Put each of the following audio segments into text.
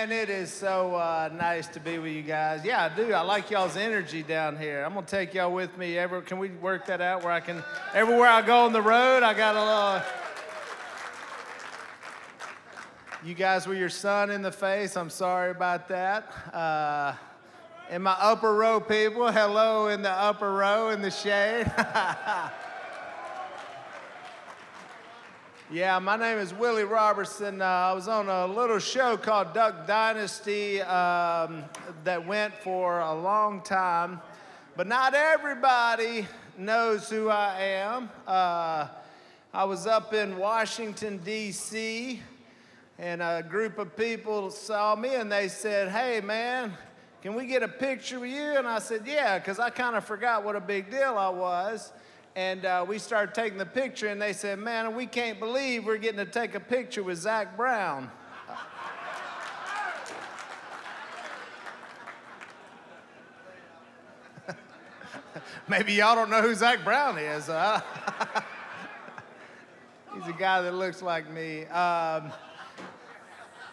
Man, it is so nice to be with you guys. Yeah, I do. I like y'all's energy down here. I'm gonna take y'all with me. Can we work that out where I can, everywhere I go on the road, I got a little, you guys with your sun in the face, I'm sorry about that. And my upper row people, hello in the upper row in the shade. Yeah, my name is Willie Robertson. I was on a little show called Dynasty that went for a long time, but not everybody knows who I am. I was up in Washington, D.C., and a group of people saw me and they said, "Hey, man, can we get a picture with you?" And I said, "Yeah," because I kind of forgot what a big deal I was. And we started taking the picture, and they said, "Man, we can't believe we're getting to take a picture with Zach Brown." Maybe y'all don't know who Zach Brown is. He's a guy that looks like me.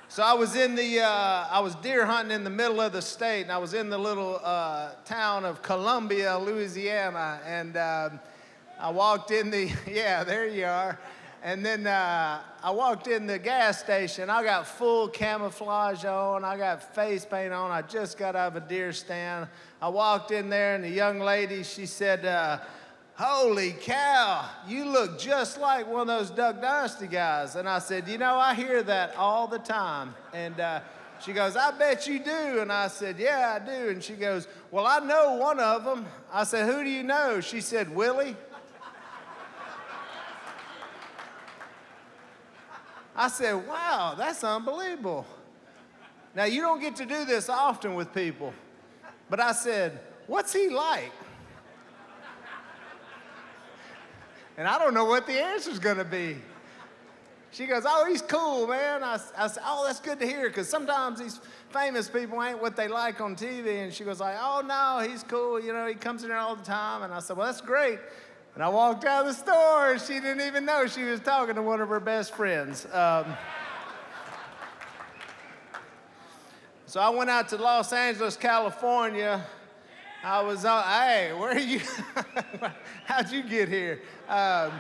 So I was I was deer hunting in the middle of the state, and I was in the little town of Columbia, Louisiana, and I walked in yeah, there you are. And then I walked in the gas station. I got full camouflage on. I got face paint on. I just got out of a deer stand. I walked in there, and the young lady, she said, "Holy cow, you look just like one of those Duck Dynasty guys." And I said, "You know, I hear that all the time." And she goes, "I bet you do." And I said, "Yeah, I do." And she goes, "Well, I know one of them." I said, "Who do you know?" She said, "Willie." I said, "Wow, that's unbelievable." Now, you don't get to do this often with people, but I said, "What's he like?" And I don't know what the answer's gonna be. She goes, "Oh, he's cool, man." I said, "Oh, that's good to hear, because sometimes these famous people ain't what they like on TV." And she goes like, "Oh, no, he's cool. You know, he comes in here all the time." And I said, "Well, that's great." And I walked out of the store, and she didn't even know she was talking to one of her best friends. So I went out to Los Angeles, California. I was on, hey, where are you? How'd you get here? I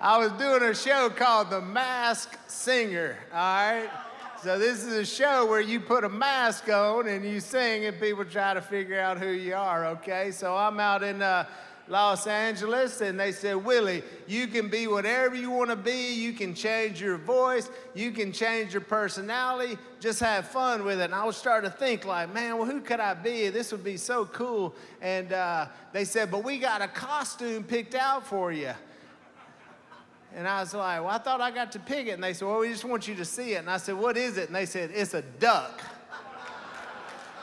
was doing a show called The Masked Singer, all right? So this is a show where you put a mask on and you sing and people try to figure out who you are, okay? So I'm out in Los Angeles, and they said, "Willie, you can be whatever you want to be. You can change your voice. You can change your personality. Just have fun with it." And I was starting to think like, man, well, who could I be? This would be so cool. And they said, "But we got a costume picked out for you." And I was like, "Well, I thought I got to pick it." And they said, "Well, we just want you to see it." And I said, "What is it?" And they said, "It's a duck."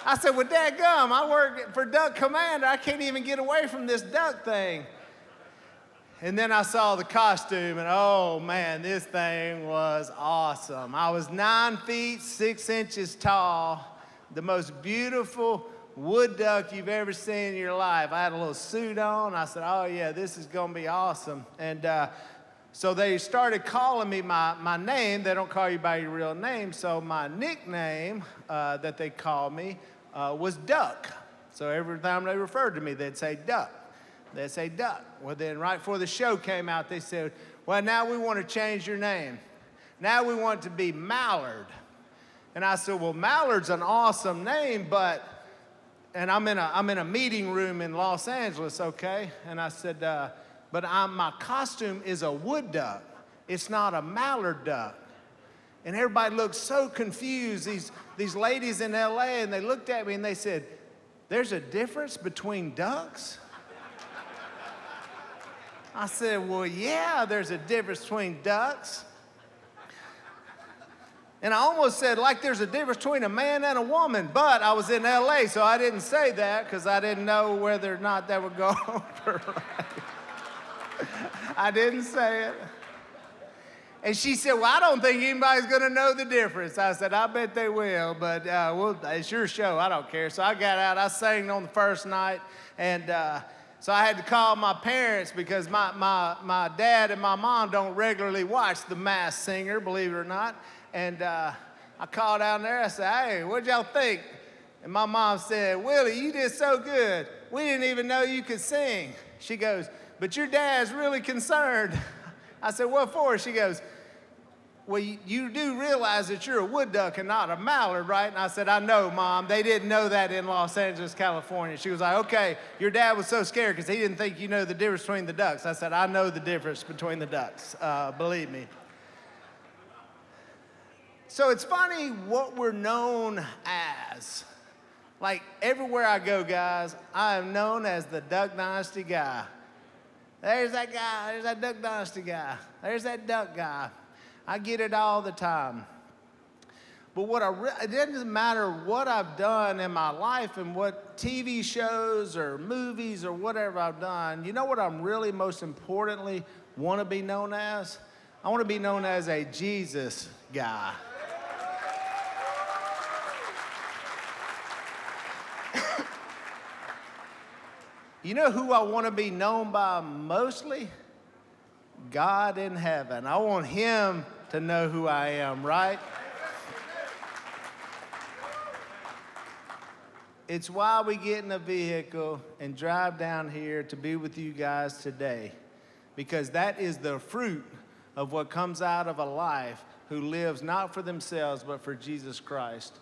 I said, "Well, dadgum, I work for Duck Commander. I can't even get away from this duck thing." And then I saw the costume, and oh, man, this thing was awesome. I was 9 feet, 6 inches tall, the most beautiful wood duck you've ever seen in your life. I had a little suit on. I said, "Oh, yeah, this is going to be awesome." And so they started calling me my name. They don't call you by your real name. So my nickname that they called me was Duck. So every time they referred to me, they'd say Duck. They'd say Duck. Well, then right before the show came out, they said, "Well, now we want to change your name. Now we want it to be Mallard." And I said, "Well, Mallard's an awesome name, but..." And I'm in a meeting room in Los Angeles, okay? And I said, "But my costume is a wood duck. It's not a mallard duck." And everybody looked so confused, these ladies in LA, and they looked at me and they said, "There's a difference between ducks?" I said, "Well, yeah, there's a difference between ducks." And I almost said, like there's a difference between a man and a woman, but I was in LA, so I didn't say that because I didn't know whether or not that would go over right. I didn't say it. And she said, "Well, I don't think anybody's going to know the difference." I said, "I bet they will, but it's your show. I don't care." So I got out. I sang on the first night. And So I had to call my parents because my dad and my mom don't regularly watch The Masked Singer, believe it or not. And I called down there, I said, hey, what'd y'all think? And my mom said, Willie, you did so good. We didn't even know you could sing. She goes, but your dad's really concerned. I said, what for? She goes, well, you do realize that you're a wood duck and not a mallard, right? And I said, I know, Mom. They didn't know that in Los Angeles, California. She was like, okay, your dad was so scared because he didn't think you know the difference between the ducks. I said, I know the difference between the ducks, believe me. So it's funny what we're known as. Like everywhere I go, guys, I am known as the Duck Dynasty guy. There's that guy, there's that Duck Dynasty guy, there's that duck guy. I get it all the time. But it doesn't matter what I've done in my life and what TV shows or movies or whatever I've done. You know what I'm really most importantly want to be known as? I want to be known as a Jesus guy. You know who I want to be known by mostly? God in heaven. I want him to know who I am, right? It's why we get in a vehicle and drive down here to be with you guys today, because that is the fruit of what comes out of a life who lives not for themselves but for Jesus Christ.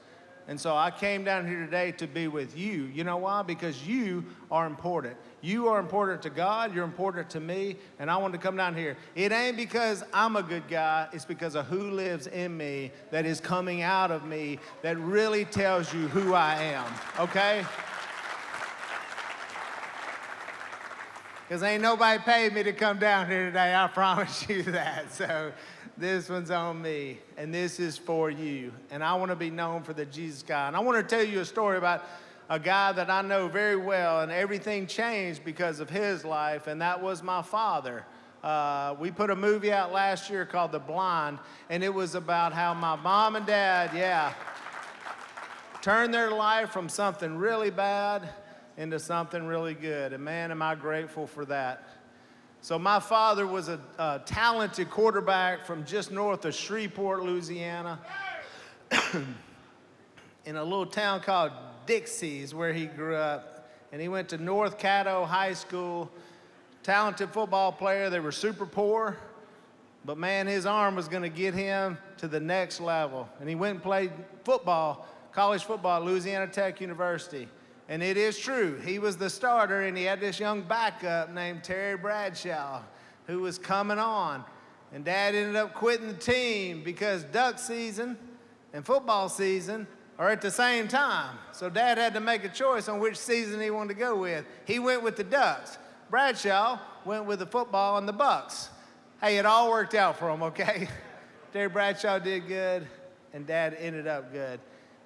And so I came down here today to be with you. You know why? Because you are important. You are important to God. You're important to me. And I wanted to come down here. It ain't because I'm a good guy. It's because of who lives in me that is coming out of me that really tells you who I am. Okay? Because ain't nobody paid me to come down here today. I promise you that. So this one's on me, and this is for you. And I want to be known for the Jesus guy. And I want to tell you a story about a guy that I know very well, and everything changed because of his life, and that was my father. We put a movie out last year called The Blind, and it was about how my mom and dad, turned their life from something really bad into something really good. And man, am I grateful for that. So my father was a talented quarterback from just north of Shreveport, Louisiana, in a little town called Dixie is where he grew up. And he went to North Caddo High School, talented football player. They were super poor, but man, his arm was going to get him to the next level. And he went and played football, college football at Louisiana Tech University. And it is true, he was the starter, and he had this young backup named Terry Bradshaw who was coming on. And Dad ended up quitting the team because duck season and football season are at the same time. So Dad had to make a choice on which season he wanted to go with. He went with the Ducks. Bradshaw went with the football and the Bucks. Hey, it all worked out for him, okay? Terry Bradshaw did good, and Dad ended up good.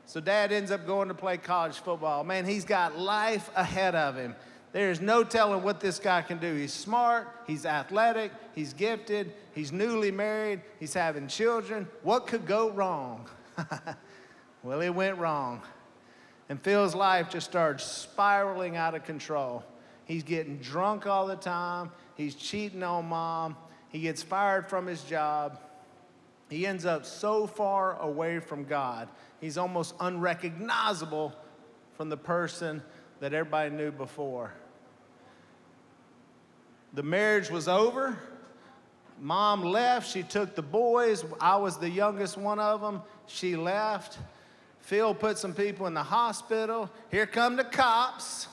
So Dad ends up going to play college football. Man, he's got life ahead of him. There's no telling what this guy can do. He's smart, he's athletic, he's gifted, he's newly married, he's having children. What could go wrong? Well, it went wrong. And Phil's life just started spiraling out of control. He's getting drunk all the time. He's cheating on Mom. He gets fired from his job. He ends up so far away from God, he's almost unrecognizable from the person that everybody knew before. The marriage was over. Mom left. She took the boys. I was the youngest one of them. She left. Phil put some people in the hospital. Here come the cops.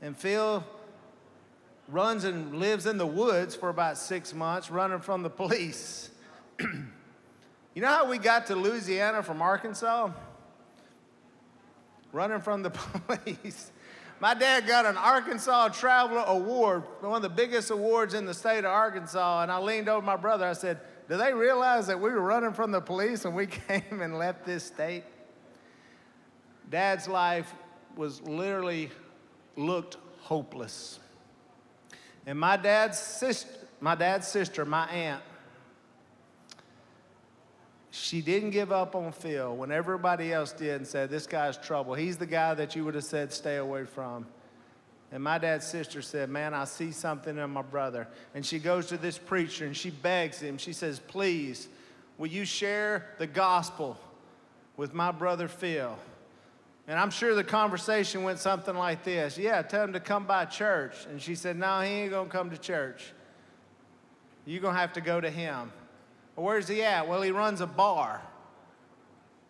And Phil runs and lives in the woods for about 6 months, running from the police. You know how we got to Louisiana from Arkansas? Running from the police. My dad got an Arkansas Traveler Award, one of the biggest awards in the state of Arkansas, and I leaned over my brother. I said, do they realize that we were running from the police and we came and left this state? Dad's life was literally looked hopeless. And my dad's sister, my aunt, she didn't give up on Phil when everybody else did and said, this guy's trouble. He's the guy that you would have said stay away from. And my dad's sister said, man, I see something in my brother. And she goes to this preacher and she begs him. She says, please, will you share the gospel with my brother Phil? And I'm sure the conversation went something like this. Yeah, tell him to come by church. And she said, no, he ain't going to come to church. You're going to have to go to him. Well, where's he at? Well, he runs a bar.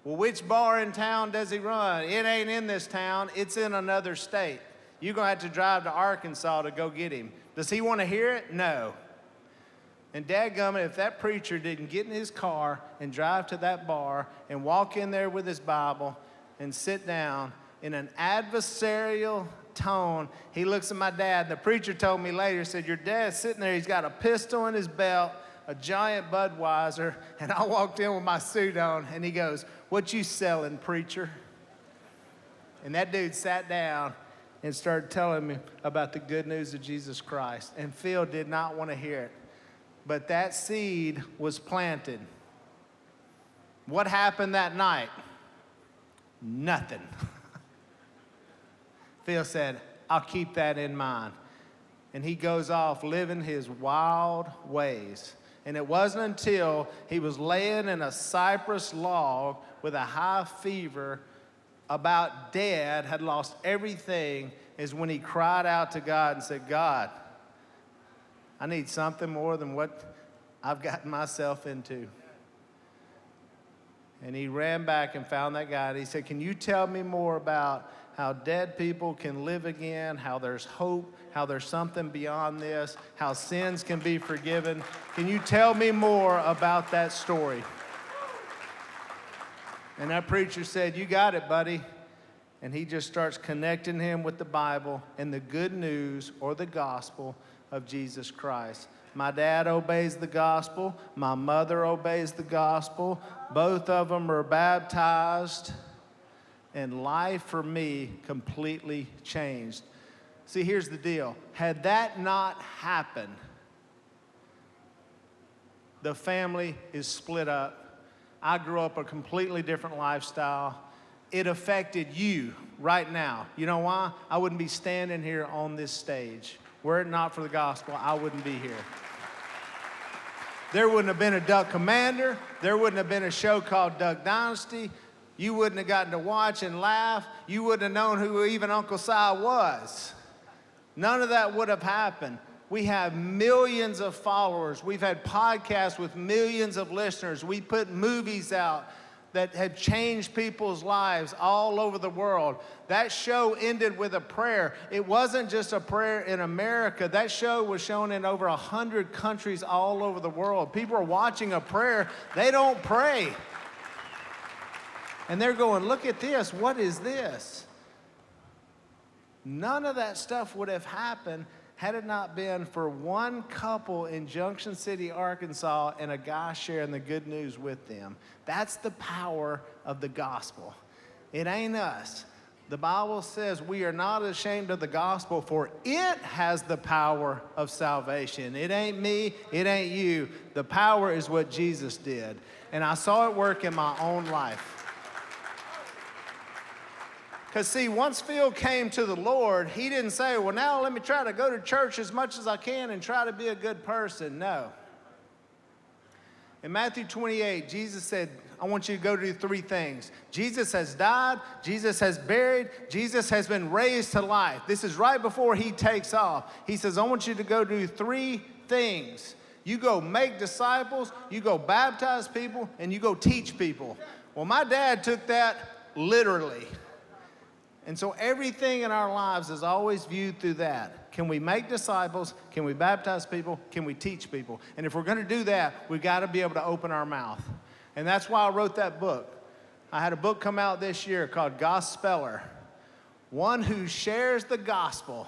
Well, which bar in town does he run? It ain't in this town. It's in another state. You're going to have to drive to Arkansas to go get him. Does he want to hear it? No. And dadgummit, if that preacher didn't get in his car and drive to that bar and walk in there with his Bible and sit down in an adversarial tone, he looks at my dad. The preacher told me later, said, your dad's sitting there, he's got a pistol in his belt, a giant Budweiser, and I walked in with my suit on, and he goes, what you selling, preacher? And that dude sat down and started telling me about the good news of Jesus Christ. And Phil did not want to hear it. But that seed was planted. What happened that night? Nothing. Phil said, I'll keep that in mind. And he goes off living his wild ways. And it wasn't until he was laying in a cypress log with a high fever, about dead, had lost everything, is when he cried out to God and said, God, I need something more than what I've gotten myself into. And he ran back and found that guy, and he said, can you tell me more about how dead people can live again, how there's hope, how there's something beyond this, how sins can be forgiven? Can you tell me more about that story? And that preacher said, you got it, buddy. And he just starts connecting him with the Bible and the good news or the gospel of Jesus Christ. My dad obeys the gospel. My mother obeys the gospel. Both of them are baptized. And life for me completely changed. See, here's the deal. Had that not happened, the family is split up. I grew up a completely different lifestyle. It affected you right now. You know why? I wouldn't be standing here on this stage. Were it not for the gospel, I wouldn't be here. There wouldn't have been a Duck Commander. There wouldn't have been a show called Duck Dynasty. You wouldn't have gotten to watch and laugh. You wouldn't have known who even Uncle Si was. None of that would have happened. We have millions of followers. We've had podcasts with millions of listeners. We put movies out that have changed people's lives all over the world. That show ended with a prayer. It wasn't just a prayer in America. That show was shown in over 100 countries all over the world. People are watching a prayer. They don't pray. And they're going, look at this. What is this? None of that stuff would have happened had it not been for one couple in Junction City, Arkansas, and a guy sharing the good news with them. That's the power of the gospel. It ain't us. The Bible says we are not ashamed of the gospel, for it has the power of salvation. It ain't me, it ain't you. The power is what Jesus did. And I saw it work in my own life. Because see, once Phil came to the Lord, he didn't say, well, now let me try to go to church as much as I can and try to be a good person. No. In Matthew 28, Jesus said, I want you to go do three things. Jesus has died, Jesus has buried, Jesus has been raised to life. This is right before he takes off. He says, I want you to go do three things. You go make disciples, you go baptize people, and you go teach people. Well, my dad took that literally. And so everything in our lives is always viewed through that. Can we make disciples? Can we baptize people? Can we teach people? And if we're going to do that, we've got to be able to open our mouth. And that's why I wrote that book. I had a book come out this year called Gospeller. One who shares the gospel.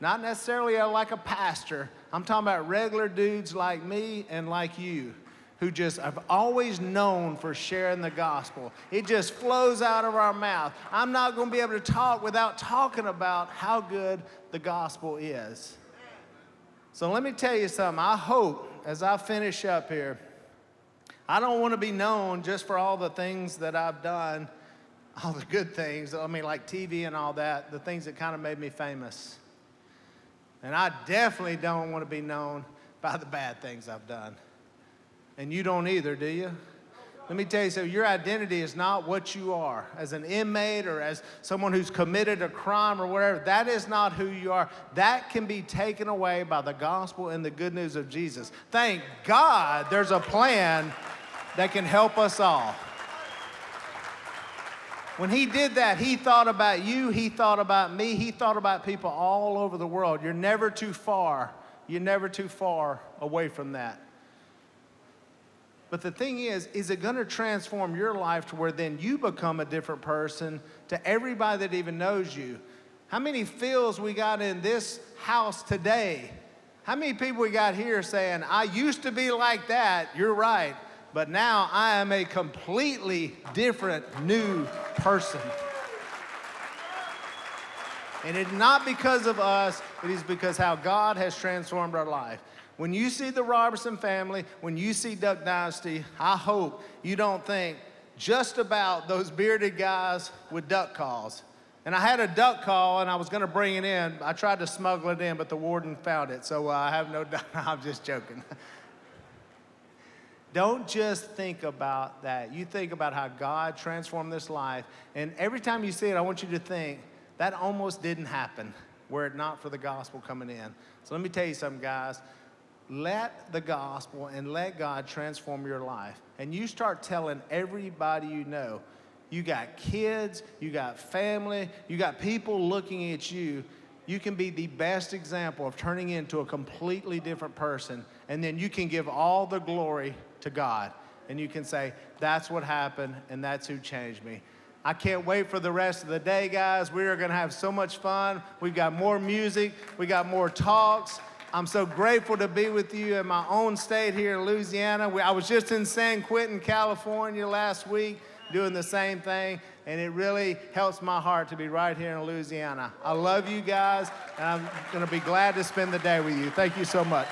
Not necessarily like a pastor. I'm talking about regular dudes like me and like you, who just have always known for sharing the gospel. It just flows out of our mouth. I'm not going to be able to talk without talking about how good the gospel is. So let me tell you something. I hope, as I finish up here, I don't want to be known just for all the things that I've done all the good things, I mean, like TV and all that, the things that kind of made me famous. And I definitely don't want to be known by the bad things I've done. And you don't either, do you? Let me tell you something, your identity is not what you are. As an inmate or as someone who's committed a crime or whatever, that is not who you are. That can be taken away by the gospel and the good news of Jesus. Thank God there's a plan that can help us all. When he did that, he thought about you, he thought about me, he thought about people all over the world. You're never too far. You're never too far away from that. But the thing is it going to transform your life to where then you become a different person to everybody that even knows you? How many feels we got in this house today? How many people we got here saying, I used to be like that, you're right, but now I am a completely different new person. And it's not because of us, it is because how God has transformed our life. When you see the Robertson family, when you see Duck Dynasty, I hope you don't think just about those bearded guys with duck calls. And I had a duck call, and I was going to bring it in. I tried to smuggle it in, but the warden found it, so I have no doubt. I'm just joking. Don't just think about that. You think about how God transformed this life, and every time you see it, I want you to think, that almost didn't happen were it not for the gospel coming in. So let me tell you something, guys. Let the gospel and let God transform your life. And you start telling everybody you know. You got kids, you got family, you got people looking at you. You can be the best example of turning into a completely different person. And then you can give all the glory to God. And you can say, that's what happened and that's who changed me. I can't wait for the rest of the day, guys. We are going to have so much fun. We've got more music. We got more talks. I'm so grateful to be with you in my own state here in Louisiana. I was just in San Quentin, California last week doing the same thing, and it really helps my heart to be right here in Louisiana. I love you guys, and I'm going to be glad to spend the day with you. Thank you so much.